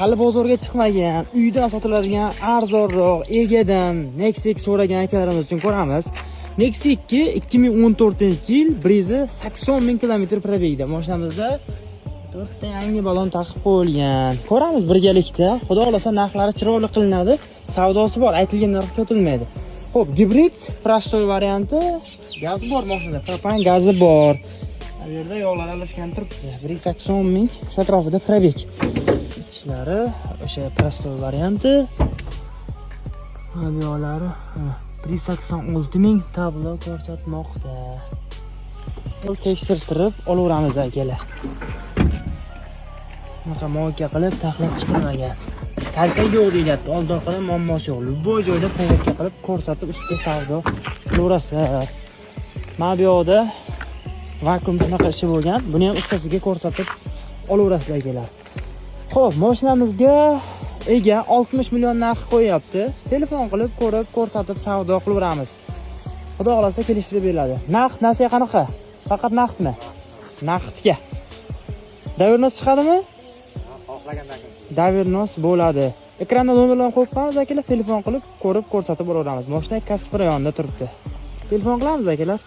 Hali bozorga chiqmagan, uydan sotiladigan arzonroq egadan Nexia so'ragan akalarimiz uchun ko'ramiz. Nexia 2014-yil brizi 80 ming kilometr probegda. Mashinamizda 4 ta yangi balon taqib qo'yilgan. Ko'ramiz birgalikda. Xudo xolasa narxlari chiroyli qilinadi. Savdosi bor, aytilgan narxga sotilmaydi. Xo'p, gibrid prostoy varianti, gaz bor mashinada, propan gazi bor. Bu yerda yog'lar alishgan turibdi. 180 ming, shu atrofida probeg. Ishlari o'sha prostoy varianti. Aviolari 186 ming tablo ko'rsatmoqda. Yo'l tekshirtirib olaveramiz akalar. Bunaqa mo'ka qilib taxlab chiqilmagan. Kalta yo'q deyapti. Oldin qilib muammosi yo'q. Bu joyda poyakka qilib ko'rsatib ustida savdo qilaverasizlar. Mana bu yoqda vakuum shunaqa ishi bo'lgan. Buni ham ustasiga ko'rsatib olaverasizlar akalar. Xo'p, mashinamizga ega 60 million narx qo'yapti. Telefon qilib ko'rib, ko'rsatib savdo qilaveramiz. Xudo xolasa kelishtirib beriladi. Narx-nasiya qanaqa? Faqat naqdmi? Naqdga. Davirnos chiqadimi? Davirnos bo'ladi. Ekranda nomerlarni qo'yib qo'yamiz akalar, telefon qilib ko'rib, ko'rsatib olaveramiz. Mashina Kasper yonida turibdi. Telefon qilamiz akalar.